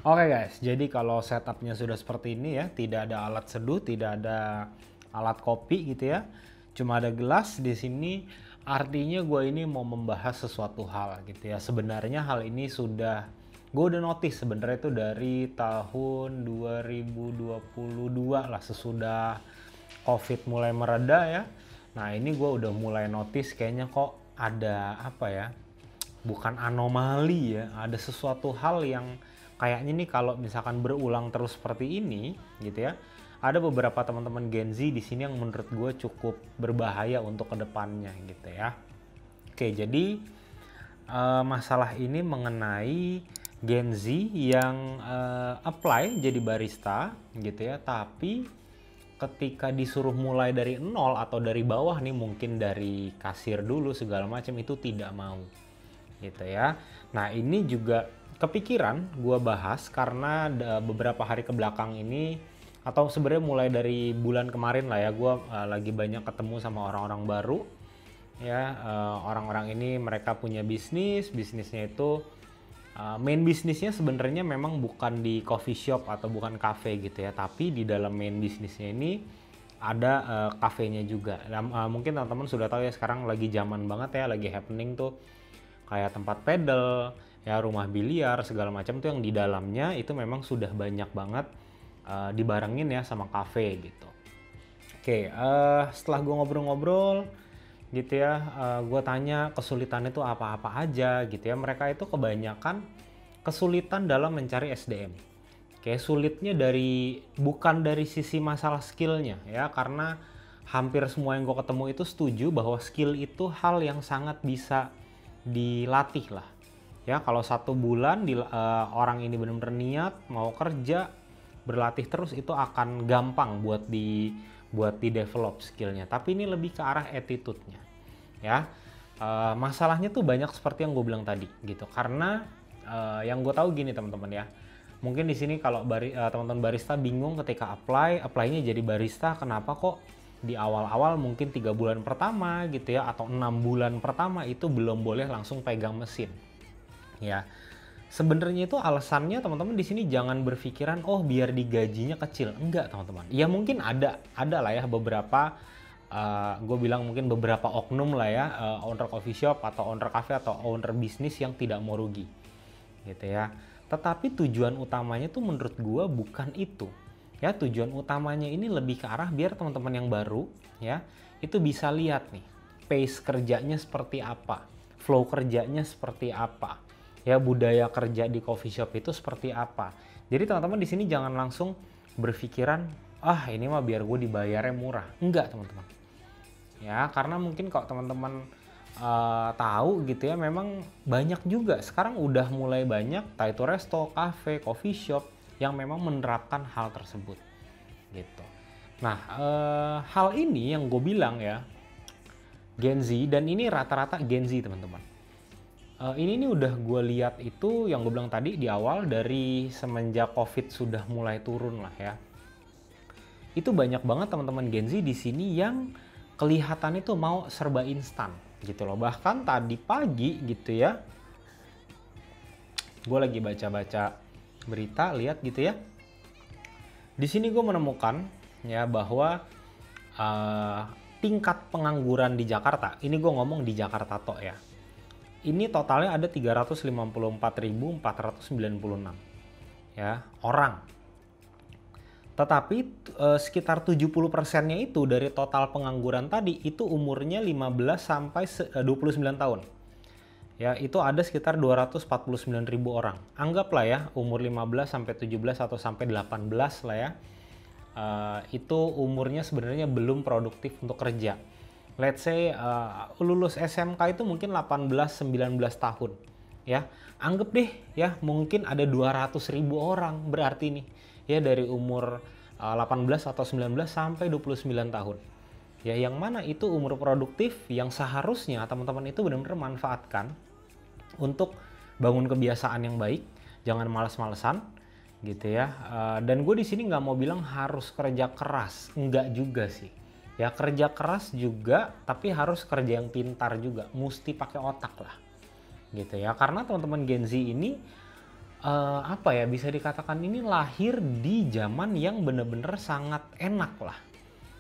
Oke guys, jadi kalau setupnya sudah seperti ini ya, tidak ada alat seduh, tidak ada alat kopi gitu ya, cuma ada gelas di sini. Artinya gue ini mau membahas sesuatu hal gitu ya. Sebenarnya hal ini gue udah notice sebenarnya itu dari tahun 2022 lah, sesudah COVID mulai mereda ya. Nah ini gue udah mulai notice kayaknya kok ada apa ya, bukan anomali ya, ada sesuatu hal yang kayaknya nih kalau misalkan berulang terus seperti ini gitu ya, ada beberapa teman-teman Gen Z di sini yang menurut gue cukup berbahaya untuk kedepannya gitu ya. Oke, jadi masalah ini mengenai Gen Z yang apply jadi barista gitu ya, tapi ketika disuruh mulai dari nol atau dari bawah nih, mungkin dari kasir dulu segala macam, itu tidak mau gitu ya. Nah ini juga kepikiran gue bahas karena beberapa hari ke belakang ini, atau sebenarnya mulai dari bulan kemarin lah ya, gue lagi banyak ketemu sama orang-orang baru ya. Orang-orang ini mereka punya bisnisnya itu main bisnisnya sebenarnya memang bukan di coffee shop atau bukan cafe gitu ya, tapi di dalam main bisnisnya ini ada kafenya juga. Mungkin teman-teman sudah tahu ya, sekarang lagi zaman banget ya, lagi happening tuh kayak tempat pedal ya, rumah biliar segala macam tuh yang di dalamnya itu memang sudah banyak banget dibarengin ya sama kafe gitu. Oke, setelah gue ngobrol-ngobrol gitu ya, gue tanya kesulitan itu apa-apa aja gitu ya. Mereka itu kebanyakan kesulitan dalam mencari SDM. Kayak sulitnya bukan dari sisi masalah skillnya ya, karena hampir semua yang gue ketemu itu setuju bahwa skill itu hal yang sangat bisa dilatih lah ya. Kalau 1 bulan orang ini benar-benar niat mau kerja, berlatih terus, itu akan gampang buat di develop skillnya. Tapi ini lebih ke arah attitude-nya ya. Masalahnya tuh banyak seperti yang gue bilang tadi gitu, karena yang gue tahu gini teman-teman ya, mungkin di sini kalau teman-teman barista bingung ketika apply-nya jadi barista, kenapa kok di awal-awal mungkin 3 bulan pertama gitu ya, atau 6 bulan pertama itu belum boleh langsung pegang mesin ya. Sebenarnya itu alasannya teman-teman di sini jangan berpikiran oh biar digajinya kecil, enggak teman-teman. Ya mungkin ada lah ya beberapa, gue bilang mungkin beberapa oknum lah ya, owner coffee shop atau owner cafe atau owner bisnis yang tidak mau rugi gitu ya. Tetapi tujuan utamanya tuh menurut gue bukan itu ya. Tujuan utamanya ini lebih ke arah biar teman-teman yang baru ya itu bisa lihat nih pace kerjanya seperti apa, flow kerjanya seperti apa ya, budaya kerja di coffee shop itu seperti apa. Jadi teman-teman di sini jangan langsung berpikiran ah ini mah biar gue dibayarnya murah, enggak teman-teman ya. Karena mungkin kalau teman-teman tahu gitu ya, memang banyak juga sekarang udah mulai banyak taito resto, cafe, coffee shop yang memang menerapkan hal tersebut gitu. Nah hal ini yang gue bilang ya, Gen Z, dan ini rata-rata Gen Z teman-teman. Ini udah gue lihat itu yang gue bilang tadi di awal, dari semenjak COVID sudah mulai turun lah ya. Itu banyak banget teman-teman Gen Z di sini yang kelihatan itu mau serba instan gitu loh. Bahkan tadi pagi gitu ya, gue lagi baca-baca berita, lihat gitu ya. Di sini gue menemukan ya bahwa tingkat pengangguran di Jakarta, ini gue ngomong di Jakarta tok ya, ini totalnya ada 354.496 ya orang. Tetapi sekitar 70%-nya itu dari total pengangguran tadi itu umurnya 15 sampai 29 tahun. Ya, itu ada sekitar 249.000 orang. Anggaplah ya umur 15 sampai 17 atau sampai 18 lah ya. Itu umurnya sebenarnya belum produktif untuk kerja. Let's say lulus SMK itu mungkin 18-19 tahun. Ya, anggap deh ya mungkin ada 200.000 orang berarti nih ya, dari umur 18 atau 19 sampai 29 tahun. Ya, yang mana itu umur produktif yang seharusnya teman-teman itu benar-benar manfaatkan untuk bangun kebiasaan yang baik, jangan malas-malesan gitu ya. Dan gue di sini nggak mau bilang harus kerja keras, enggak juga sih. Ya kerja keras juga, tapi harus kerja yang pintar juga, mesti pakai otak lah gitu ya. Karena teman-teman Gen Z ini apa ya, bisa dikatakan ini lahir di zaman yang bener-bener sangat enak lah.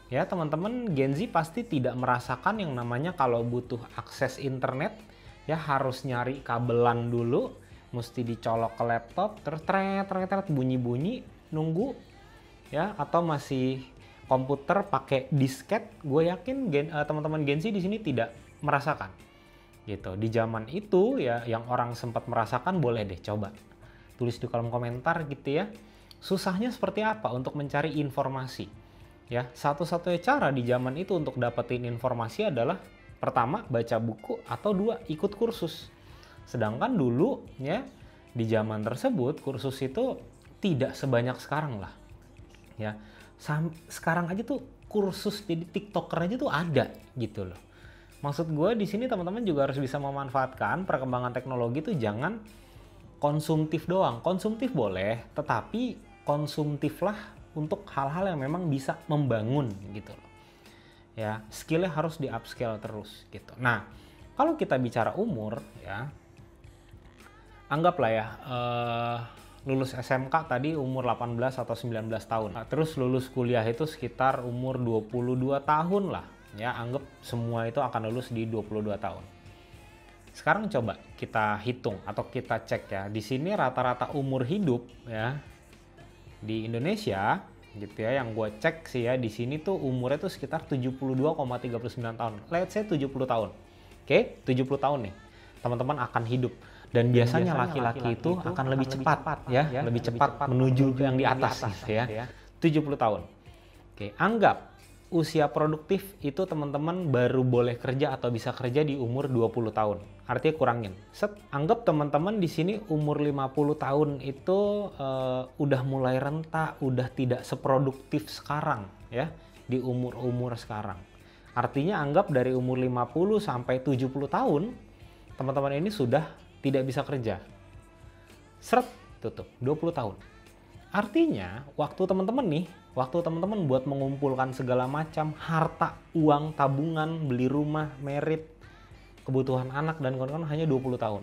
Ya, teman-teman Gen Z pasti tidak merasakan yang namanya kalau butuh akses internet, ya harus nyari kabelan dulu, mesti dicolok ke laptop, terus tret bunyi-bunyi, nunggu, ya, atau masih komputer pakai disket. Gue yakin teman-teman Gen Z di sini tidak merasakan. Gitu. Di zaman itu ya, yang orang sempat merasakan boleh deh coba tulis di kolom komentar gitu ya. Susahnya seperti apa untuk mencari informasi? Ya, satu-satunya cara di zaman itu untuk dapetin informasi adalah pertama baca buku atau dua ikut kursus. Sedangkan dulu ya di zaman tersebut kursus itu tidak sebanyak sekarang lah. Ya, sekarang aja tuh kursus jadi TikToker aja tuh ada gitu loh. Maksud gue di sini teman-teman juga harus bisa memanfaatkan perkembangan teknologi tuh jangan konsumtif doang. Konsumtif boleh, tetapi konsumtiflah untuk hal-hal yang memang bisa membangun gitu loh. Ya, skillnya harus di upscale terus gitu. Nah, kalau kita bicara umur ya, anggaplah ya lulus SMK tadi umur 18 atau 19 tahun. Nah, terus lulus kuliah itu sekitar umur 22 tahun lah. Ya, anggap semua itu akan lulus di 22 tahun. Sekarang coba kita hitung atau kita cek ya. Di sini rata-rata umur hidup ya di Indonesia gitu ya, yang gue cek sih ya, di sini tuh umurnya tuh sekitar 72,39 tahun. Let's say 70 tahun. Oke, 70 tahun nih. Teman-teman akan hidup. Dan biasanya laki-laki itu akan lebih cepat ya, lebih cepat menuju yang di atas gitu ya. 70 tahun. Oke, anggap usia produktif itu teman-teman baru boleh kerja atau bisa kerja di umur 20 tahun. Artinya kurangin. Anggap teman-teman di sini umur 50 tahun itu udah mulai renta, udah tidak seproduktif sekarang ya, di umur-umur sekarang. Artinya anggap dari umur 50 sampai 70 tahun, teman-teman ini sudah tidak bisa kerja. Tutup, 20 tahun. Artinya, waktu teman-teman buat mengumpulkan segala macam harta, uang, tabungan, beli rumah, merit, kebutuhan anak dan kawan-kawan hanya 20 tahun.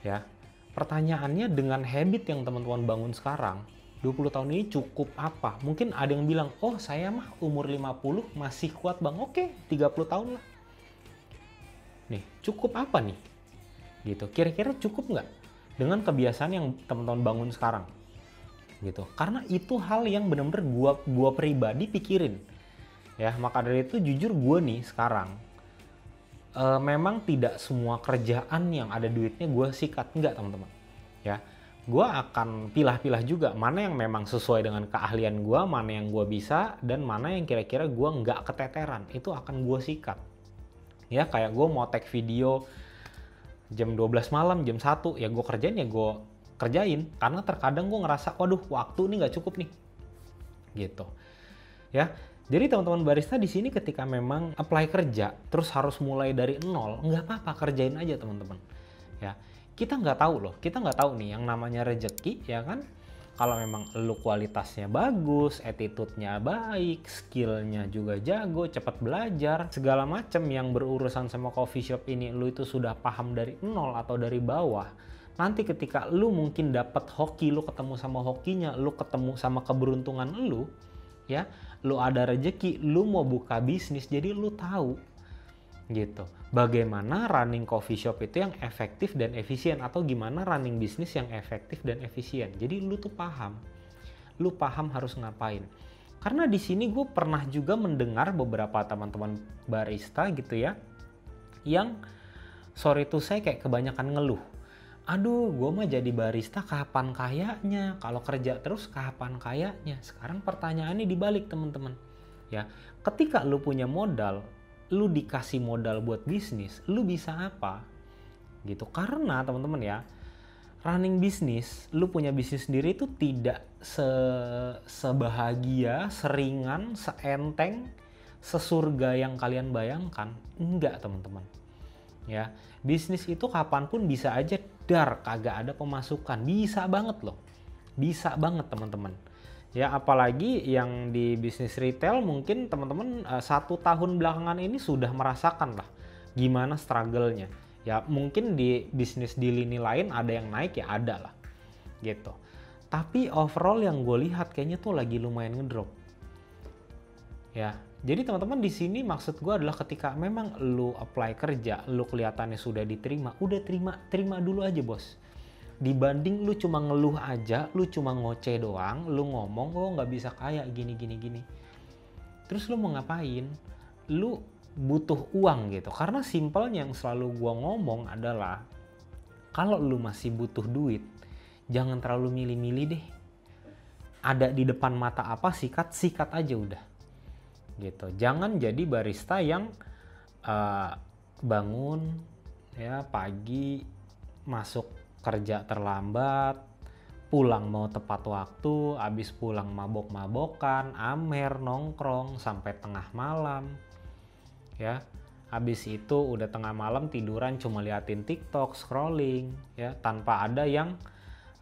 Ya. Pertanyaannya dengan habit yang teman-teman bangun sekarang, 20 tahun ini cukup apa? Mungkin ada yang bilang, "Oh, saya mah umur 50 masih kuat, Bang." Oke, 30 tahun lah. Nih, cukup apa nih? Gitu. Kira-kira cukup nggak dengan kebiasaan yang teman-teman bangun sekarang? Gitu. Karena itu hal yang benar-benar gua pribadi pikirin. Ya, maka dari itu jujur gue nih sekarang memang tidak semua kerjaan yang ada duitnya gue sikat, enggak teman-teman. Ya, gue akan pilah-pilah juga mana yang memang sesuai dengan keahlian gue, mana yang gue bisa, dan mana yang kira-kira gue nggak keteteran, itu akan gue sikat. Ya, kayak gue mau tag video jam 12 malam, jam 1, ya gue kerjain karena terkadang gue ngerasa waduh waktu ini nggak cukup nih gitu ya. Jadi teman-teman barista di sini ketika memang apply kerja terus harus mulai dari nol, nggak apa-apa, kerjain aja teman-teman ya. Kita nggak tahu nih yang namanya rezeki ya kan. Kalau memang lu kualitasnya bagus, attitude-nya baik, skill-nya juga jago, cepat belajar, segala macam yang berurusan sama coffee shop ini lu itu sudah paham dari nol atau dari bawah. Nanti ketika lu mungkin dapat hoki, lu ketemu sama hokinya, lu ketemu sama keberuntungan lu, ya, lu ada rezeki, lu mau buka bisnis, jadi lu tahu gitu. Bagaimana running coffee shop itu yang efektif dan efisien, atau gimana running bisnis yang efektif dan efisien. Jadi lu tuh paham. Lu paham harus ngapain. Karena di sini gue pernah juga mendengar beberapa teman-teman barista gitu ya, yang sorry tuh saya kayak kebanyakan ngeluh. Aduh, gue mah jadi barista kapan kayanya? Kalau kerja terus kapan kayanya? Sekarang pertanyaannya dibalik teman-teman. Ya, ketika lu punya modal, lu dikasih modal buat bisnis, lu bisa apa? Gitu. Karena teman-teman ya, running bisnis, lu punya bisnis sendiri itu tidak sebahagia, seringan, seenteng, sesurga yang kalian bayangkan. Enggak teman-teman. Ya, bisnis itu kapanpun bisa aja kagak ada pemasukan, bisa banget loh, bisa banget teman-teman. Ya, apalagi yang di bisnis retail mungkin teman-teman 1 tahun belakangan ini sudah merasakan lah gimana struggle-nya. Ya mungkin di bisnis di lini lain ada yang naik ya ada lah. gitu. Tapi overall yang gue lihat kayaknya tuh lagi lumayan ngedrop. Ya, jadi teman-teman di sini maksud gue adalah ketika memang lu apply kerja, lu kelihatannya sudah diterima, udah terima dulu aja bos. Dibanding lu cuma ngeluh aja, lu cuma ngoceh doang, lu ngomong, oh nggak bisa kaya gini. Terus lu mau ngapain? Lu butuh uang gitu. Karena simpelnya yang selalu gua ngomong adalah, kalau lu masih butuh duit, jangan terlalu milih-milih deh. Ada di depan mata apa, sikat aja udah. Gitu. Jangan jadi barista yang bangun ya pagi, masuk kerja terlambat, pulang mau tepat waktu, habis pulang mabok-mabokan, amer, nongkrong sampai tengah malam. Ya. Habis itu udah tengah malam tiduran cuma liatin TikTok, scrolling ya, tanpa ada yang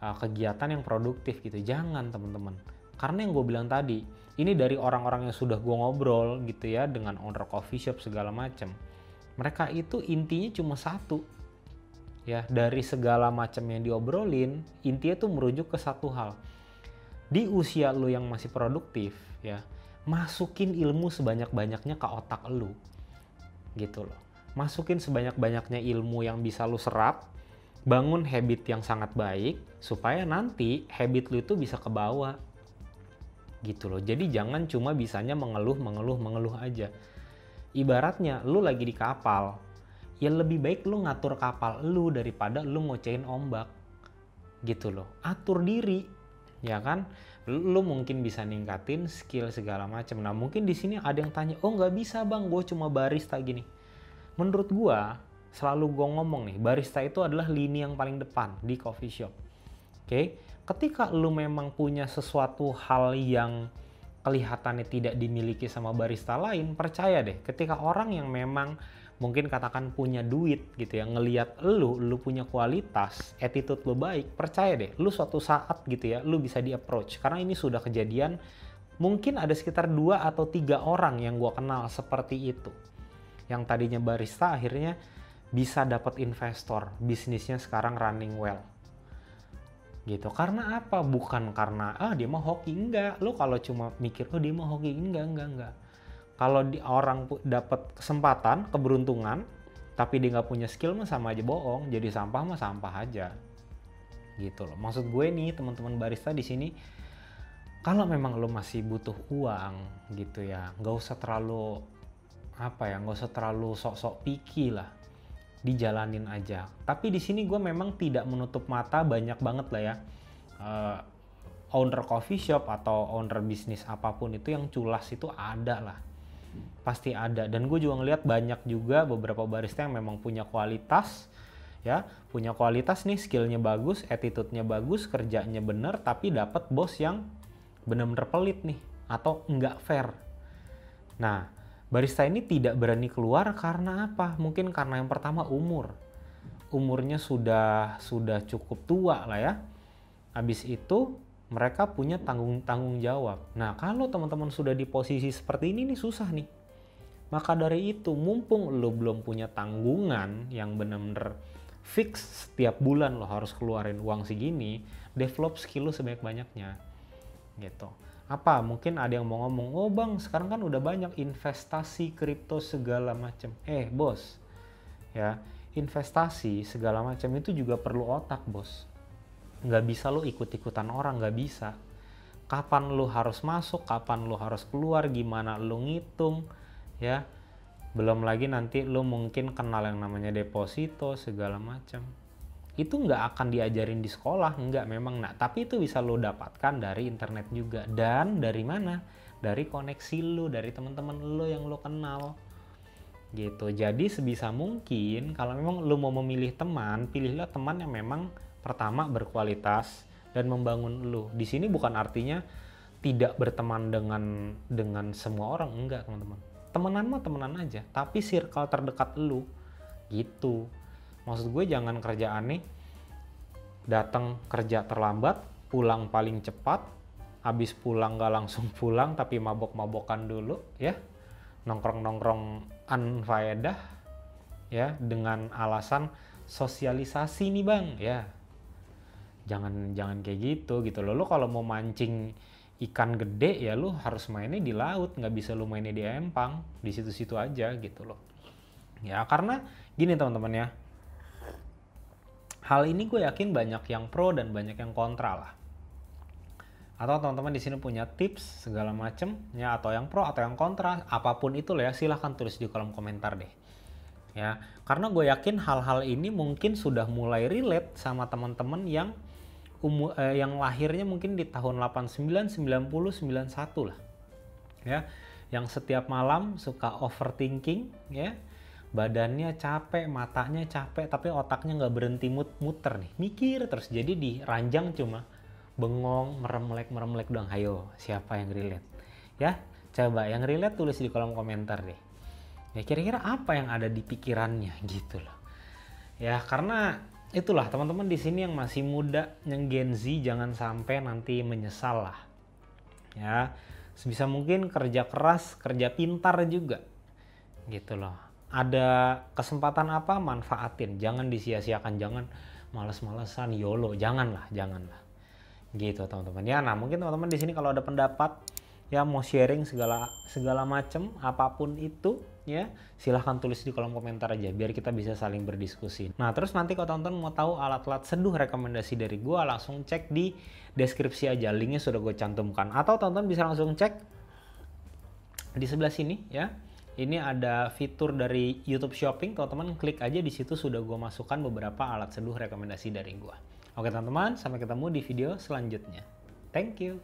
kegiatan yang produktif gitu. Jangan teman-teman. Karena yang gue bilang tadi, ini dari orang-orang yang sudah gue ngobrol gitu ya dengan owner coffee shop segala macam. Mereka itu intinya cuma satu. Ya, dari segala macam yang diobrolin, intinya tuh merujuk ke satu hal. Di usia lu yang masih produktif, ya, masukin ilmu sebanyak-banyaknya ke otak lu. Gitu loh. Masukin sebanyak-banyaknya ilmu yang bisa lu serap, bangun habit yang sangat baik supaya nanti habit lu itu bisa kebawa. Gitu loh. Jadi jangan cuma bisanya mengeluh aja. Ibaratnya lu lagi di kapal, ya lebih baik lu ngatur kapal lu daripada lu ngocehin ombak. Gitu loh. Atur diri, ya kan? Lu mungkin bisa ningkatin skill segala macam. Nah, mungkin di sini ada yang tanya, "Oh, nggak bisa, Bang. Gue cuma barista gini." Menurut gua, selalu gua ngomong nih, barista itu adalah lini yang paling depan di coffee shop. Oke? Ketika lu memang punya sesuatu hal yang kelihatannya tidak dimiliki sama barista lain, percaya deh, ketika orang yang memang mungkin katakan punya duit gitu ya, ngelihat lu punya kualitas, attitude lu baik, percaya deh, lu suatu saat gitu ya, lu bisa di approach. Karena ini sudah kejadian, mungkin ada sekitar 2 atau 3 orang yang gua kenal seperti itu. Yang tadinya barista akhirnya bisa dapat investor, bisnisnya sekarang running well. Gitu. Karena apa? Bukan karena dia mah hoki, enggak. Lu kalau cuma mikir dia mah hoki, enggak. Kalau orang dapat kesempatan, keberuntungan, tapi dia nggak punya skill mah sama aja bohong. Jadi sampah mah sampah aja. Gitu loh. Maksud gue nih teman-teman barista di sini, kalau memang lu masih butuh uang gitu ya, nggak usah terlalu sok-sok picky lah. Dijalanin aja. Tapi di sini gue memang tidak menutup mata, banyak banget lah ya owner coffee shop atau owner bisnis apapun itu yang culas itu ada lah, pasti ada. Dan gue juga ngeliat banyak juga beberapa barista yang memang punya kualitas ya, punya kualitas nih, skillnya bagus, attitude-nya bagus, kerjanya bener, tapi dapat bos yang bener-bener pelit nih atau enggak fair. Nah, barista ini tidak berani keluar karena apa? Mungkin karena yang pertama umurnya sudah cukup tua lah ya. Habis itu mereka punya tanggung jawab. Nah, kalau teman-teman sudah di posisi seperti ini nih susah nih. Maka dari itu, mumpung lo belum punya tanggungan yang benar-benar fix setiap bulan lo harus keluarin uang segini, develop skill lo sebanyak-banyaknya gitu. Apa mungkin ada yang mau ngomong, "Oh Bang, sekarang kan udah banyak investasi kripto segala macam." Bos, ya, investasi segala macam itu juga perlu otak, bos. Nggak bisa lo ikut-ikutan orang, nggak bisa. Kapan lo harus masuk, kapan lo harus keluar, gimana lo ngitung, ya. Belum lagi nanti lo mungkin kenal yang namanya deposito segala macam. Itu nggak akan diajarin di sekolah, nggak memang. Nah, tapi itu bisa lo dapatkan dari internet juga. Dan dari mana? Dari koneksi lo, dari teman-teman lo yang lo kenal. Gitu. Jadi sebisa mungkin kalau memang lo mau memilih teman, pilihlah teman yang memang pertama berkualitas dan membangun lo. Di sini bukan artinya tidak berteman dengan semua orang, enggak teman-teman. Temenan mah temenan aja, tapi circle terdekat lo gitu. Maksud gue jangan kerja aneh, datang kerja terlambat, pulang paling cepat, habis pulang gak langsung pulang tapi mabok-mabokan dulu ya, nongkrong-nongkrong unfaedah ya, dengan alasan sosialisasi nih Bang ya. jangan kayak gitu loh. Lu kalau mau mancing ikan gede ya lu harus mainnya di laut, nggak bisa lu mainnya di empang, di situ-situ aja gitu loh. Ya karena gini teman-teman ya, hal ini gue yakin banyak yang pro dan banyak yang kontra lah. Atau teman-teman di sini punya tips segala macem ya, atau yang pro atau yang kontra, apapun itu lah ya, silahkan tulis di kolom komentar deh. Ya, karena gue yakin hal-hal ini mungkin sudah mulai relate sama teman-teman yang yang lahirnya mungkin di tahun 89, 90, 91 lah. Ya, yang setiap malam suka overthinking ya. Badannya capek, matanya capek, tapi otaknya nggak berhenti muter nih, mikir terus. Jadi di ranjang cuma bengong, meremlek doang. Ayo, siapa yang relate? Ya, coba yang relate tulis di kolom komentar deh. Ya kira-kira apa yang ada di pikirannya gitu loh. Ya karena itulah teman-teman di sini yang masih muda, yang Gen Z, jangan sampai nanti menyesal lah. Ya, sebisa mungkin kerja keras, kerja pintar juga. Gitu loh. Ada kesempatan apa, manfaatin. Jangan disia-siakan, jangan males-malesan, YOLO, janganlah. Gitu teman-teman. Ya, nah mungkin teman-teman di sini kalau ada pendapat ya mau sharing segala macam apapun itu ya, silahkan tulis di kolom komentar aja biar kita bisa saling berdiskusi. Nah terus nanti kalau teman-teman mau tahu alat-alat seduh rekomendasi dari gue, langsung cek di deskripsi aja, linknya sudah gue cantumkan, atau teman-teman bisa langsung cek di sebelah sini ya. Ini ada fitur dari YouTube Shopping, teman-teman klik aja di situ, sudah gue masukkan beberapa alat seduh rekomendasi dari gue. Oke teman-teman, sampai ketemu di video selanjutnya. Thank you.